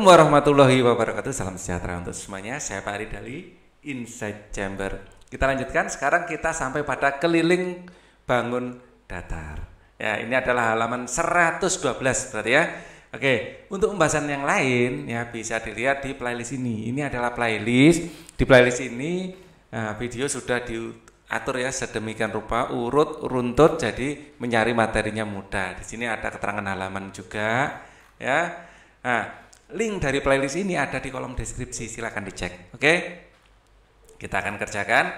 Assalamualaikum warahmatullahi wabarakatuh. Salam sejahtera untuk semuanya. Saya Pak Ridali, Inside Chamber. Kita lanjutkan. Sekarang kita sampai pada keliling bangun datar. Ya, ini adalah halaman 112 berarti ya. Oke, untuk pembahasan yang lain ya bisa dilihat di playlist ini. Ini adalah playlist. Di playlist ini video sudah diatur ya sedemikian rupa, urut runtut, jadi mencari materinya mudah. Di sini ada keterangan halaman juga ya. Nah, link dari playlist ini ada di kolom deskripsi, silahkan dicek. Oke, kita akan kerjakan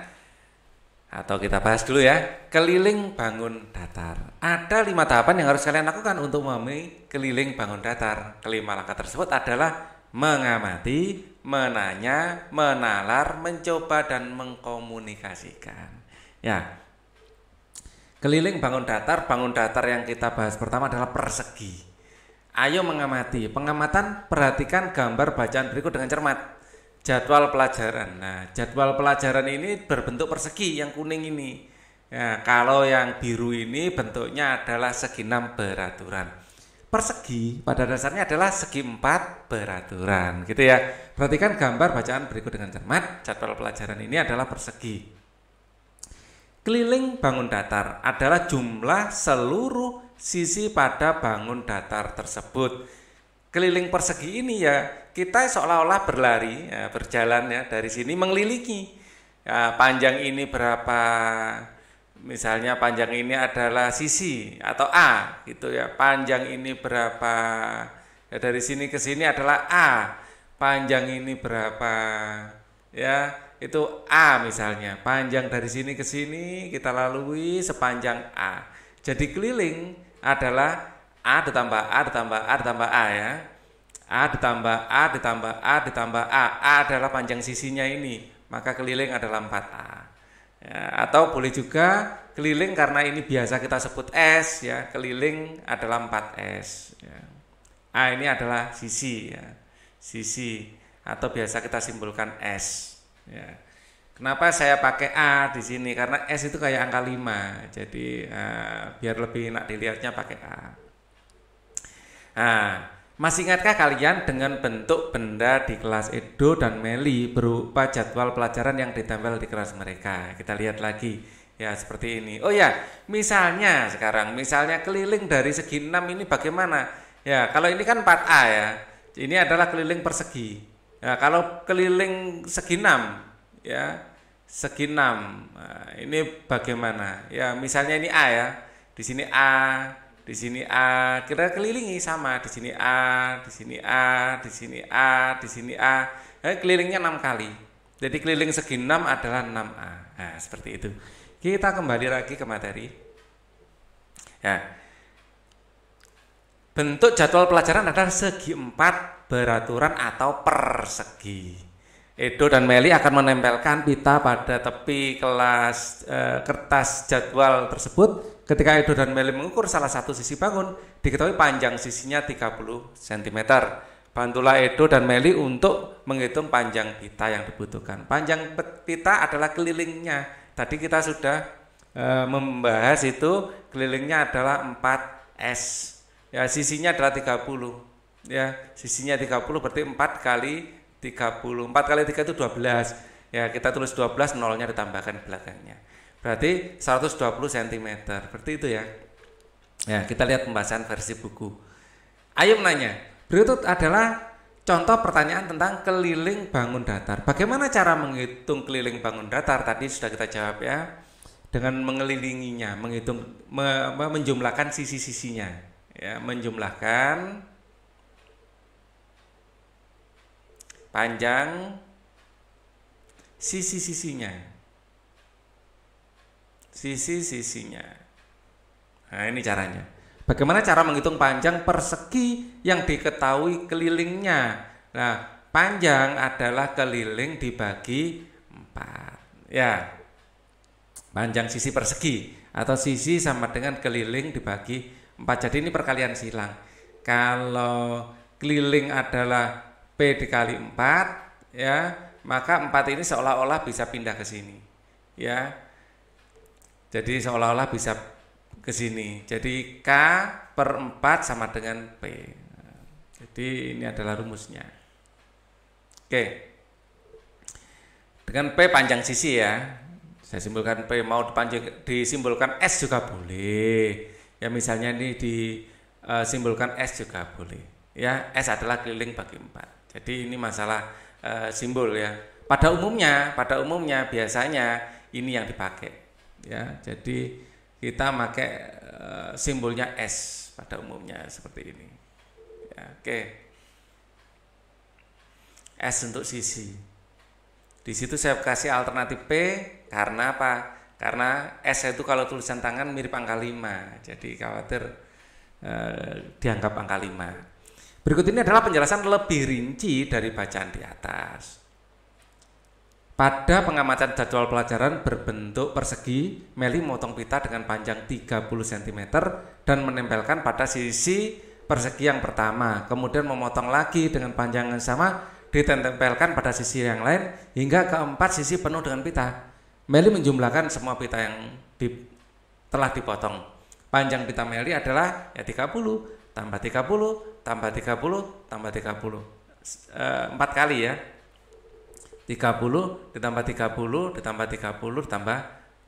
atau kita bahas dulu ya. Keliling bangun datar. Ada 5 tahapan yang harus kalian lakukan untuk memenuhi keliling bangun datar. Kelima langkah tersebut adalah mengamati, menanya, menalar, mencoba, dan mengkomunikasikan. Ya, keliling bangun datar yang kita bahas pertama adalah persegi. Ayo mengamati. Pengamatan, perhatikan gambar bacaan berikut dengan cermat. Jadwal pelajaran. Nah, jadwal pelajaran ini berbentuk persegi yang kuning ini. Ya, kalau yang biru ini bentuknya adalah segi 6 beraturan. Persegi pada dasarnya adalah segi 4 beraturan, gitu ya. Perhatikan gambar bacaan berikut dengan cermat. Jadwal pelajaran ini adalah persegi. Keliling bangun datar adalah jumlah seluruh sisi pada bangun datar tersebut. Keliling persegi ini ya kita seolah-olah berlari, ya, berjalan ya dari sini mengelilingi. Ya, panjang ini berapa? Misalnya panjang ini adalah sisi atau A, gitu ya. Panjang ini berapa? Ya, dari sini ke sini adalah A. Panjang ini berapa? Ya, itu A misalnya. Panjang dari sini ke sini kita lalui sepanjang A. Jadi keliling adalah A ditambah A ditambah A ditambah A ya. A ditambah A ditambah A ditambah A. A adalah panjang sisinya ini, maka keliling adalah 4A. Ya, atau boleh juga keliling karena ini biasa kita sebut S ya. Keliling adalah 4S ya. A ini adalah sisi ya. Sisi atau biasa kita simpulkan S ya. Kenapa saya pakai A di sini? Karena S itu kayak angka 5. Jadi biar lebih enak dilihatnya pakai A. Nah, masih ingatkah kalian dengan bentuk benda di kelas Edo dan Meli berupa jadwal pelajaran yang ditempel di kelas mereka? Kita lihat lagi. Ya, seperti ini. Oh ya, misalnya keliling dari segi 6 ini bagaimana? Ya, kalau ini kan 4A ya. Ini adalah keliling persegi. Ya, kalau keliling segi 6 ya, segi 6. Nah, ini bagaimana? Ya, misalnya ini A ya. Di sini A, di sini A. Kita kelilingi sama. Di sini A, di sini A, di sini A, di sini A. Nah, kelilingnya 6 kali. Jadi keliling segi 6 adalah 6A. Nah, seperti itu. Kita kembali lagi ke materi. Ya. Bentuk jadwal pelajaran adalah segi 4 beraturan atau persegi. Edo dan Meli akan menempelkan pita pada tepi kertas jadwal tersebut. Ketika Edo dan Meli mengukur salah satu sisi bangun, diketahui panjang sisinya 30 cm. Bantulah Edo dan Meli untuk menghitung panjang pita yang dibutuhkan. Panjang pita adalah kelilingnya. Tadi kita sudah membahas itu, kelilingnya adalah 4S. Ya, sisinya adalah 30. Ya, sisinya 30 berarti 4 kali 30. 4 kali 3 itu 12. Ya, kita tulis 12, nolnya ditambahkan di belakangnya. Berarti 120 cm. Berarti itu ya. Ya, kita lihat pembahasan versi buku. Ayo menanya. Berikut adalah contoh pertanyaan tentang keliling bangun datar. Bagaimana cara menghitung keliling bangun datar? Tadi sudah kita jawab ya. Dengan mengelilinginya, menjumlahkan sisi-sisinya. Ya, menjumlahkan panjang sisi-sisinya. Sisi-sisinya. Nah, ini caranya. Bagaimana cara menghitung panjang persegi yang diketahui kelilingnya? Nah, panjang adalah keliling dibagi 4. Ya. Panjang sisi persegi atau sisi sama dengan keliling dibagi 4. Jadi ini perkalian silang. Kalau keliling adalah P dikali 4 ya, maka 4 ini seolah-olah bisa pindah ke sini ya. Jadi seolah-olah bisa ke sini. Jadi K per 4 sama dengan P. Jadi ini adalah rumusnya. Oke. Dengan P panjang sisi ya. Saya simpulkan P, mau disimbolkan S juga boleh. Ya misalnya ini disimbolkan S juga boleh. Ya, S adalah keliling bagi 4. Jadi ini masalah simbol ya. Pada umumnya biasanya ini yang dipakai. Ya, jadi kita pakai simbolnya S pada umumnya seperti ini. Ya, oke. S untuk sisi. Di situ saya kasih alternatif P karena apa? Karena S itu kalau tulisan tangan mirip angka 5. Jadi khawatir dianggap angka 5. Berikut ini adalah penjelasan lebih rinci dari bacaan di atas. Pada pengamatan jadwal pelajaran berbentuk persegi, Meli memotong pita dengan panjang 30 cm dan menempelkan pada sisi persegi yang pertama. Kemudian memotong lagi dengan panjang yang sama, ditempelkan pada sisi yang lain hingga keempat sisi penuh dengan pita. Meli menjumlahkan semua pita yang telah dipotong. Panjang pita Meli adalah ya 30 tambah 30 tambah 30 tambah 30. 4 kali ya. 30 ditambah 30 ditambah 30 ditambah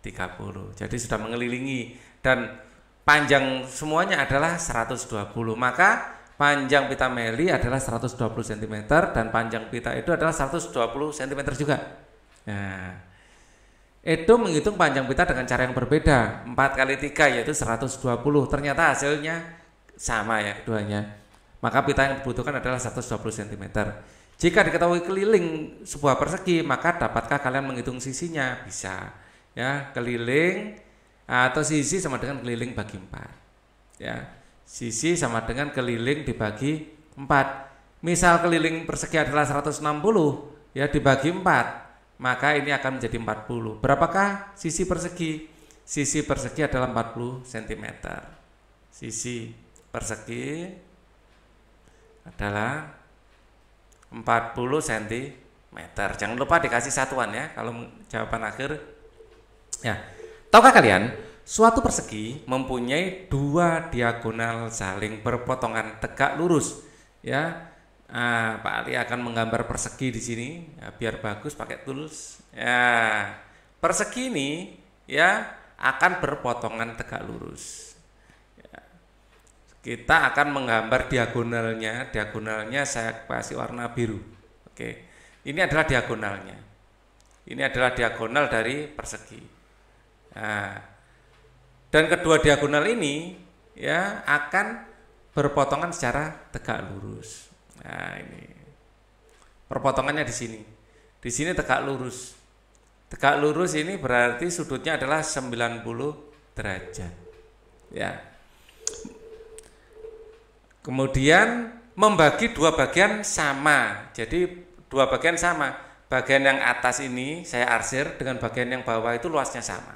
30. Jadi sudah mengelilingi dan panjang semuanya adalah 120. Maka panjang pita Meli adalah 120 cm dan panjang pita itu adalah 120 cm juga. Nah, itu menghitung panjang pita dengan cara yang berbeda. 4 kali 3 yaitu 120. Ternyata hasilnya sama ya keduanya. Maka pita yang dibutuhkan adalah 120 cm. Jika diketahui keliling sebuah persegi, maka dapatkah kalian menghitung sisinya? Bisa. Ya, keliling atau sisi sama dengan keliling bagi 4. Ya. Sisi sama dengan keliling dibagi 4. Misal keliling persegi adalah 160 ya dibagi 4, maka ini akan menjadi 40. Berapakah sisi persegi? Sisi persegi adalah 40 cm. Sisi persegi adalah 40 cm. Jangan lupa dikasih satuan ya kalau jawaban akhir. Ya. Tahukah kalian suatu persegi mempunyai 2 diagonal saling berpotongan tegak lurus. Ya, Pak Ali akan menggambar persegi di sini, ya, biar bagus pakai tools. Ya, persegi ini ya akan berpotongan tegak lurus. Ya. Kita akan menggambar diagonalnya. Diagonalnya saya kasih warna biru. Oke, ini adalah diagonalnya. Ini adalah diagonal dari persegi. Nah, dan kedua diagonal ini ya akan berpotongan secara tegak lurus. Nah, ini perpotongannya di sini. Di sini tegak lurus. Tegak lurus ini berarti sudutnya adalah 90 derajat. Ya. Kemudian membagi 2 bagian sama. Jadi 2 bagian sama. Bagian yang atas ini saya arsir dengan bagian yang bawah itu luasnya sama.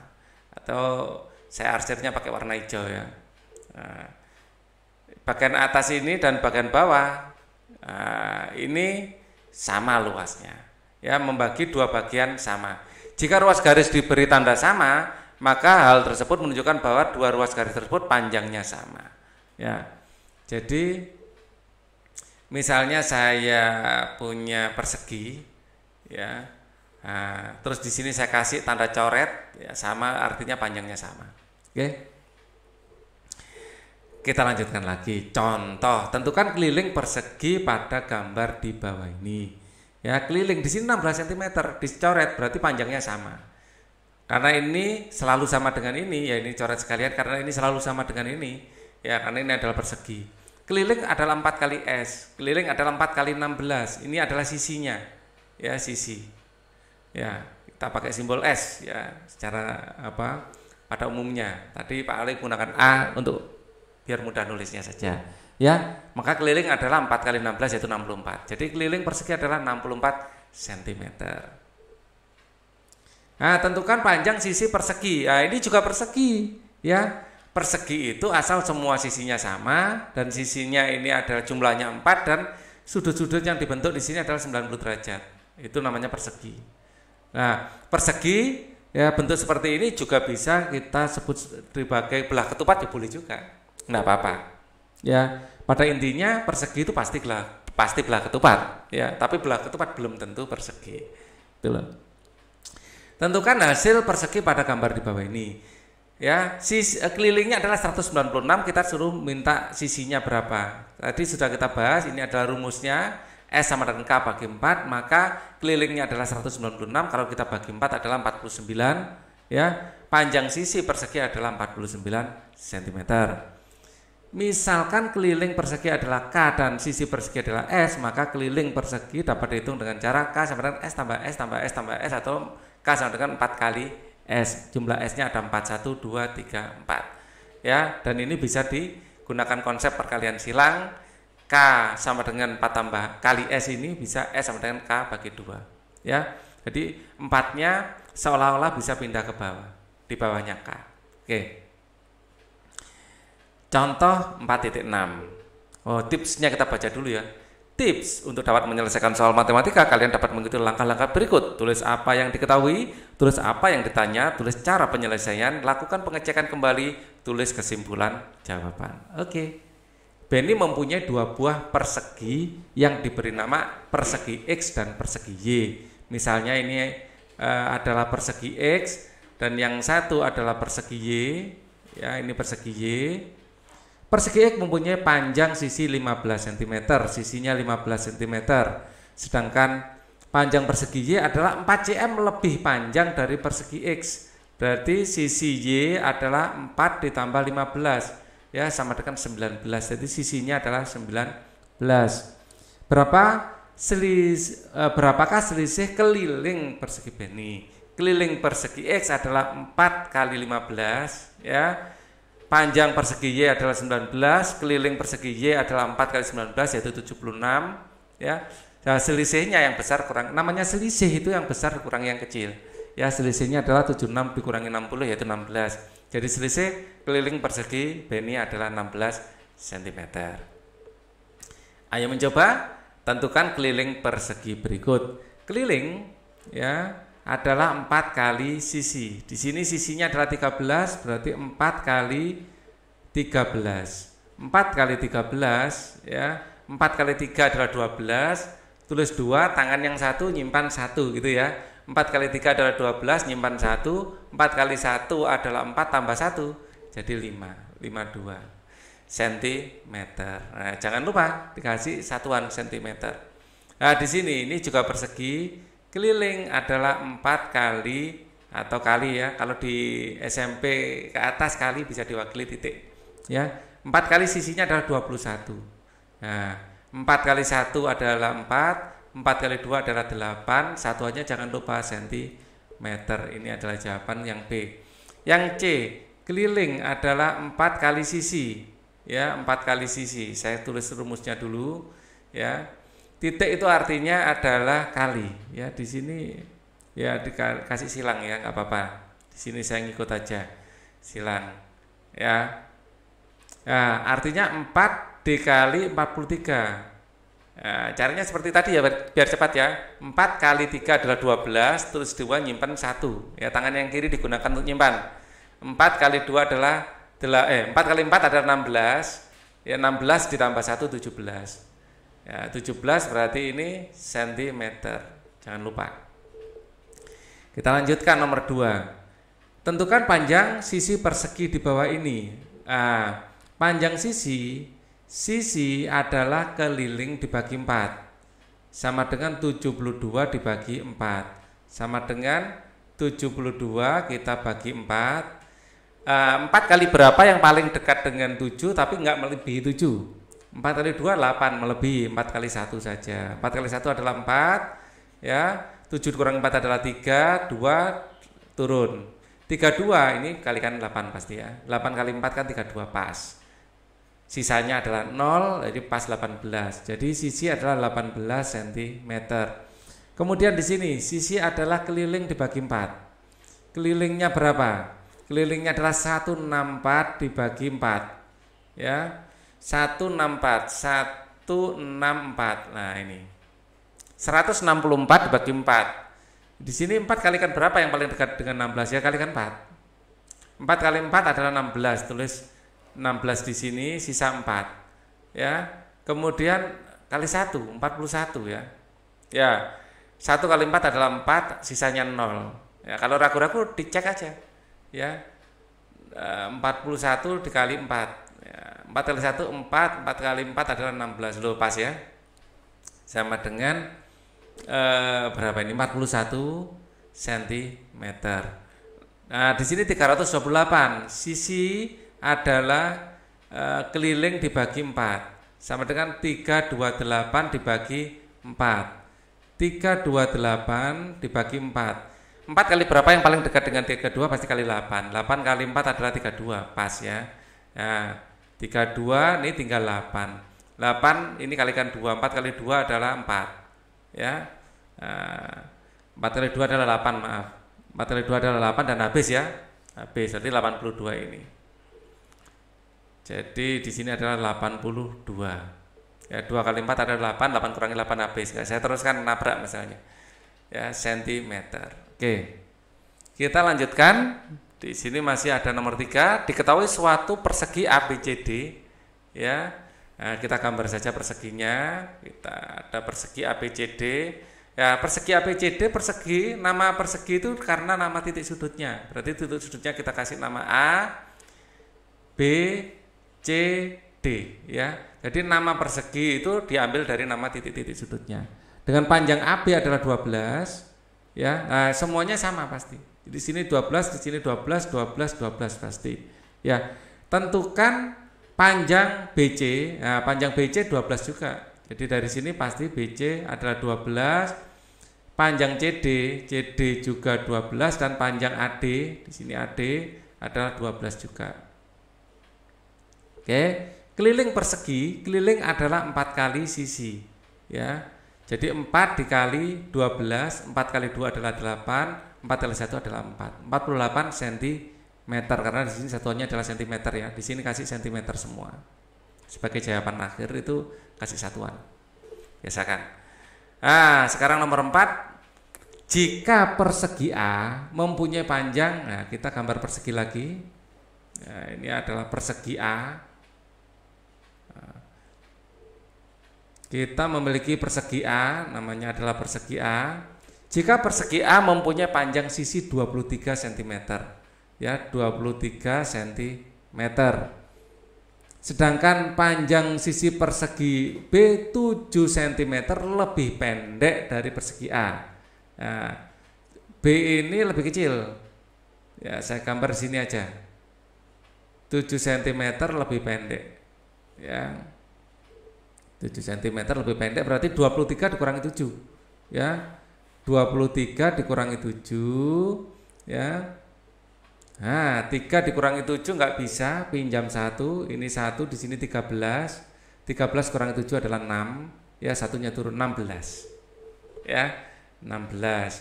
Atau saya arsirnya pakai warna hijau ya. Nah, bagian atas ini dan bagian bawah ini sama luasnya. Ya, membagi 2 bagian sama. Jika ruas garis diberi tanda sama, maka hal tersebut menunjukkan bahwa 2 ruas garis tersebut panjangnya sama. Ya. Jadi misalnya saya punya persegi ya. Nah, terus di sini saya kasih tanda coret ya, sama artinya panjangnya sama. Oke. Kita lanjutkan lagi. Contoh, tentukan keliling persegi pada gambar di bawah ini. Ya, keliling di sini 16 cm, dicoret berarti panjangnya sama. Karena ini selalu sama dengan ini, ya ini coret sekalian karena ini selalu sama dengan ini. Ya, karena ini adalah persegi. Keliling adalah 4 kali S, keliling adalah 4 kali 16. Ini adalah sisinya. Ya, sisi. Ya, kita pakai simbol S ya, secara apa? Pada umumnya. Tadi Pak Ali gunakan A untuk biar mudah nulisnya saja. Ya, maka keliling adalah 4 kali 16 yaitu 64. Jadi keliling persegi adalah 64 cm. Nah, tentukan panjang sisi persegi. Nah, ini juga persegi, ya. Persegi itu asal semua sisinya sama dan sisinya ini adalah jumlahnya 4 dan sudut-sudut yang dibentuk di sini adalah 90 derajat. Itu namanya persegi. Nah, persegi ya bentuk seperti ini juga bisa kita sebut sebagai belah ketupat ya boleh juga. Enggak apa-apa. Ya, Pada intinya persegi itu pasti belah ketupat, ya. Tapi belah ketupat belum tentu persegi. Betul. Tentukan hasil persegi pada gambar di bawah ini. Ya, kelilingnya adalah 196, kita suruh minta sisinya berapa. Tadi sudah kita bahas, ini adalah rumusnya. S sama dengan K bagi 4, maka kelilingnya adalah 196, kalau kita bagi 4 adalah 49, ya. Panjang sisi persegi adalah 49 cm. Misalkan keliling persegi adalah K dan sisi persegi adalah S, maka keliling persegi dapat dihitung dengan cara K sama dengan S tambah S tambah S tambah S, atau K sama dengan 4 kali S. Jumlah S-nya ada 4, 1, 2, 3, 4. Ya, dan ini bisa digunakan konsep perkalian silang. K sama dengan 4 tambah kali S ini bisa S sama dengan K bagi 2. Ya. Jadi 4-nya seolah-olah bisa pindah ke bawah. Di bawahnya K. Oke. Contoh 4.6. Oh, tipsnya kita baca dulu ya. Tips untuk dapat menyelesaikan soal matematika, kalian dapat mengikuti langkah-langkah berikut. Tulis apa yang diketahui, tulis apa yang ditanya, tulis cara penyelesaian, lakukan pengecekan kembali, tulis kesimpulan jawaban. Oke. Benny mempunyai dua buah persegi yang diberi nama persegi X dan persegi Y. Misalnya ini adalah persegi X dan yang satu adalah persegi Y. Ya, ini persegi Y. Persegi X mempunyai panjang sisi 15 cm, sisinya 15 cm. Sedangkan panjang persegi Y adalah 4 cm lebih panjang dari persegi X. Berarti sisi Y adalah 4 ditambah 15. Ya, sama dengan 19. Jadi sisinya adalah 19. Berapakah selisih keliling persegi Benny? Keliling persegi X adalah 4 kali 15, ya. Panjang persegi Y adalah 19, keliling persegi Y adalah 4 kali 19 yaitu 76, ya. Nah, selisihnya yang besar kurang, namanya selisih itu yang besar kurang yang kecil. Ya, selisihnya adalah 76 dikurangi 60 yaitu 16. Jadi selisih keliling persegi Benny adalah 16 cm. Ayo mencoba, tentukan keliling persegi berikut. Keliling ya adalah 4 kali sisi. Di sini sisinya adalah 13, berarti 4 kali 13. 4 kali 13 ya. 4 kali 3 adalah 12. Tulis 2, tangan yang satu nyimpan 1 gitu ya. 4 kali 3 adalah 12, nyimpan 1. 4 kali 1 adalah 4 tambah 1. Jadi 52 cm. Nah, jangan lupa dikasih satuan cm. Nah, di sini ini juga persegi. Keliling adalah 4 kali atau kali ya. Kalau di SMP ke atas kali bisa diwakili titik. Ya. 4 kali sisinya adalah 21. Nah, 4 kali 1 adalah 4. 4 kali 2 adalah 8, satuannya jangan lupa cm. Ini adalah jawaban yang B. Yang C, keliling adalah 4 kali sisi. Ya, 4 kali sisi. Saya tulis rumusnya dulu, ya. Titik itu artinya adalah kali, ya. Di sini ya dikasih silang ya, nggak apa-apa. Di sini saya ngikut aja silang. Ya. Nah, artinya 4 dikali 43. Nah, caranya seperti tadi ya, biar cepat ya. 4 kali 3 adalah 12, terus 2 nyimpan 1. Ya, tangan yang kiri digunakan untuk nyimpan. 4 kali 2 adalah 4 kali 4 adalah 16. Ya, 16 ditambah 1 17. Ya, 17 berarti ini cm. Jangan lupa. Kita lanjutkan nomor 2. Tentukan panjang sisi persegi di bawah ini. Nah, panjang sisi adalah keliling dibagi 4 sama dengan 72 dibagi 4 sama dengan 72 kita bagi 4. 4 kali berapa yang paling dekat dengan 7 tapi enggak melebihi 7. 4 kali 2 8 melebihi 4 kali 1 saja. 4 kali 1 adalah 4 ya. 7 kurang 4 adalah 3, 2 turun. 32 ini kalikan 8 pasti ya. 8 kali 4 kan 32 pas. Sisanya adalah 0, jadi pas 18. Jadi sisi adalah 18 cm. Kemudian di sini sisi adalah keliling dibagi 4. Kelilingnya berapa? Kelilingnya adalah 164 dibagi 4. Ya. 164. Nah, ini. 164 dibagi 4. Di sini 4 kalikan berapa yang paling dekat dengan 16? Ya, kalikan 4. 4 kali 4 adalah 16. Tulis 16 di sini, sisa 4. ya. Kemudian kali 1, 41 ya. Ya, 1 kali 4 adalah 4, sisanya 0. Ya, kalau ragu-ragu dicek aja. Ya. 41 dikali 4. Ya, 4 kali 1 4, 4 kali 4 adalah 16. Loh, pas ya. Sama dengan berapa ini? 41 cm. Nah, di sini 328. Sisi adalah keliling dibagi 4. Sama dengan 328 dibagi 4. 328 dibagi 4. 4 kali berapa yang paling dekat dengan 32? Pasti kali 8. 8 kali 4 adalah 32. Pas ya. Nah, 32 ini tinggal 8. 8 ini kalikan 2. 4 kali 2 adalah 4. Ya. 4 kali 2 adalah 8, maaf. 4 kali 2 adalah 8 dan habis ya. Habis, berarti 82 ini. Jadi di sini adalah 82. Ya, 2 kali 4 adalah 8, 8 kurangi 8 habis. Nggak, saya teruskan nabrak misalnya. Ya, sentimeter. Oke. Kita lanjutkan. Di sini masih ada nomor 3. Diketahui suatu persegi ABCD. Ya. Nah, kita gambar saja perseginya. Kita ada persegi ABCD. Ya, persegi ABCD, persegi, nama persegi itu karena nama titik sudutnya. Berarti titik sudutnya kita kasih nama A, B, C, D ya. Jadi nama persegi itu diambil dari nama titik-titik sudutnya. Dengan panjang AB adalah 12 ya. Nah, semuanya sama pasti. Di sini 12, di sini 12, 12, 12 pasti. Ya. Tentukan panjang BC. Nah, panjang BC 12 juga. Jadi dari sini pasti BC adalah 12. Panjang CD, CD juga 12 dan panjang AD, di sini AD adalah 12 juga. Oke, keliling persegi, keliling adalah 4 kali sisi ya. Jadi 4 dikali 12, 4 kali 2 adalah 8, 4 kali 1 adalah 4. 48 cm karena di sini satuannya adalah cm ya. Di sini kasih cm semua. Sebagai jawaban akhir itu kasih satuan. Biasakan. Nah, sekarang nomor 4. Jika persegi A mempunyai panjang, nah kita gambar persegi lagi. Nah, ini adalah persegi A. Kita memiliki persegi A, namanya adalah persegi A. Jika persegi A mempunyai panjang sisi 23 cm, ya 23 cm. Sedangkan panjang sisi persegi B 7 cm lebih pendek dari persegi A. Nah, B ini lebih kecil. Ya, saya gambar di sini aja. 7 cm lebih pendek. Ya. 7 cm lebih pendek berarti 23 dikurangi 7 ya. 23 dikurangi 7 ya. Nah, 3 dikurangi 7 nggak bisa, pinjam 1, ini 1, di sini 13. 13 kurangi 7 adalah 6 ya, satunya turun 16 ya, 16.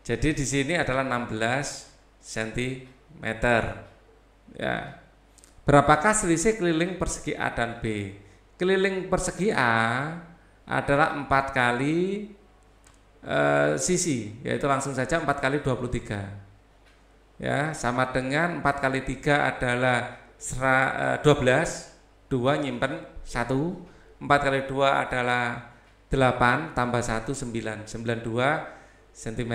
Jadi di sini adalah 16 cm ya. Berapakah selisih keliling persegi A dan B? Keliling persegi A adalah 4 kali sisi, yaitu langsung saja 4 kali 23 ya, sama dengan 4 kali 3 adalah 12, 2 nyimpen 1, 4 kali 2 adalah 8 tambah 1 9, 92 cm.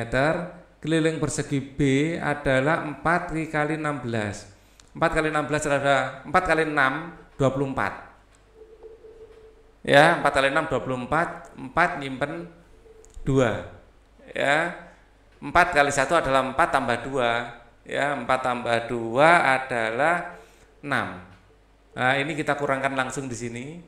Keliling persegi B adalah 4 kali 16. 4 kali 16 adalah 4 kali 6 24. Ya, 4 kali 6 24, 4 nyimpen 2. Ya. 4 kali 1 adalah 4 tambah 2. Ya, 4 tambah 2 adalah 6. Nah, ini kita kurangkan langsung di sini.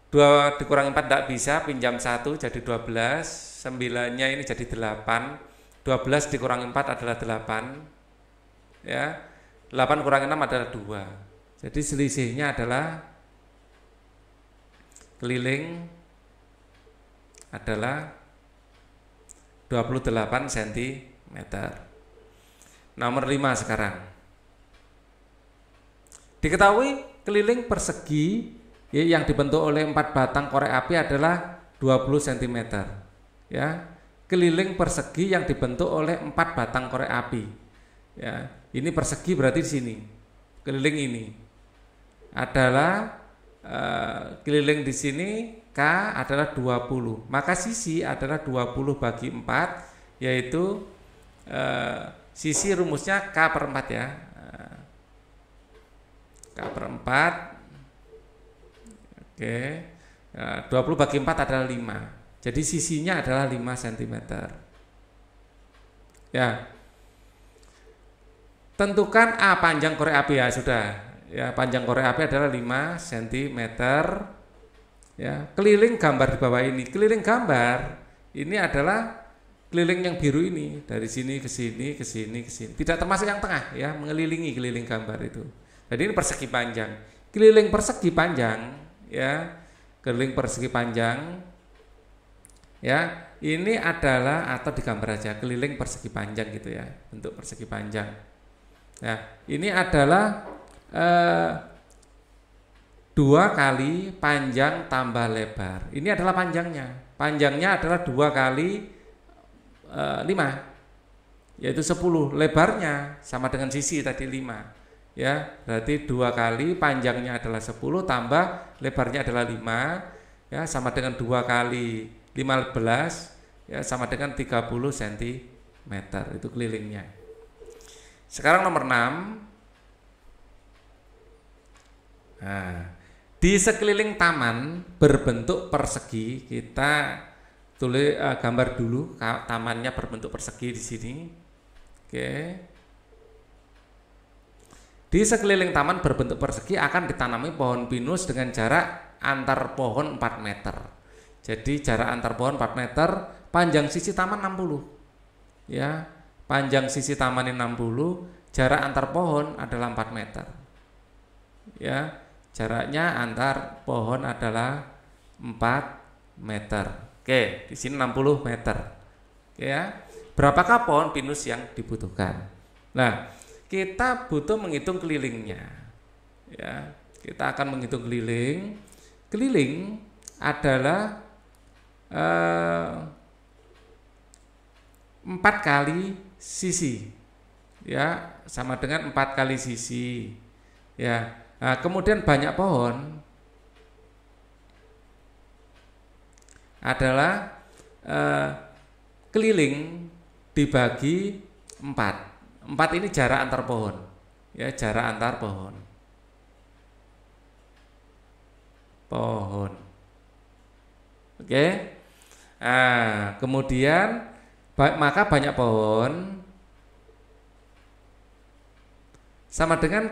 2 dikurangi 4 tidak bisa, pinjam 1 jadi 12. 9-nya ini jadi 8. 12 dikurangi 4 adalah 8. Ya. 8 kurangi 6 adalah 2. Jadi selisihnya adalah keliling adalah 28 cm. Nomor 5 sekarang. Diketahui keliling persegi yang dibentuk oleh 4 batang korek api adalah 20 cm. Ya. Keliling persegi yang dibentuk oleh 4 batang korek api. Ya. Ini persegi berarti di sini. Keliling ini adalah keliling di sini K adalah 20. Maka sisi adalah 20 bagi 4, yaitu sisi rumusnya K per 4 ya. K per 4. Oke. 20 bagi 4 adalah 5. Jadi sisinya adalah 5 cm. Ya. Tentukan A panjang korek api, ya sudah. Ya, panjang korek api adalah 5 cm. Ya, keliling gambar di bawah ini. Keliling gambar ini adalah keliling yang biru ini, dari sini ke sini, ke sini, ke sini. Tidak termasuk yang tengah ya, mengelilingi keliling gambar itu. Jadi ini persegi panjang. Keliling persegi panjang ya. Keliling persegi panjang ya. Ini adalah, atau digambar aja, keliling persegi panjang gitu ya, bentuk persegi panjang. Nah, ini adalah 2 kali panjang tambah lebar. Ini adalah panjangnya. Panjangnya adalah 2 kali 5, yaitu 10. Lebarnya sama dengan sisi tadi 5. Ya, berarti 2 kali panjangnya adalah 10 tambah lebarnya adalah 5. Ya, sama dengan 2 kali 15, ya sama dengan 30 cm. Itu kelilingnya. Sekarang nomor 6. Nah, di sekeliling taman berbentuk persegi, kita tulis gambar dulu tamannya berbentuk persegi di sini. Oke. Di sekeliling taman berbentuk persegi akan ditanami pohon pinus dengan jarak antar pohon 4 meter. Jadi jarak antar pohon 4 meter, panjang sisi taman 60. Ya. Panjang sisi taman ini 60, jarak antar pohon adalah 4 meter. Ya, jaraknya antar pohon adalah 4 meter. Oke, di sini 60 meter. Oke ya. Berapakah pohon pinus yang dibutuhkan? Nah, kita butuh menghitung kelilingnya. Ya, kita akan menghitung keliling. Keliling adalah 4 kali sisi, ya sama dengan 4 kali sisi, ya. Nah, kemudian banyak pohon adalah keliling dibagi 4. 4 ini jarak antar pohon, ya jarak antar pohon. Oke. Nah, kemudian maka banyak pohon sama dengan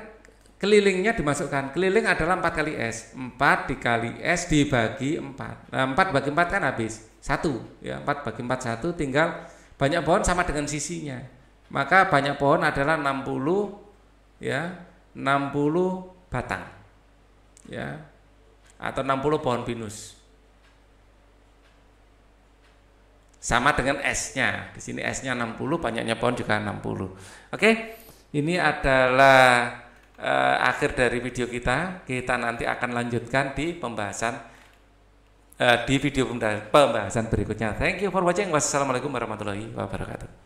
kelilingnya dimasukkan. Keliling adalah 4 kali S. 4 dikali S dibagi 4. Nah, 4 bagi 4 kan habis 1 ya. 4 bagi 4 1, tinggal banyak pohon sama dengan sisinya. Maka banyak pohon adalah 60 ya, 60 batang. Ya. Atau 60 pohon pinus. Sama dengan S-nya. Di sini S-nya 60, banyaknya pohon juga 60. Oke. Ini adalah akhir dari video kita. Kita nanti akan lanjutkan di pembahasan di video pembahasan berikutnya. Thank you for watching. Wassalamualaikum warahmatullahi wabarakatuh.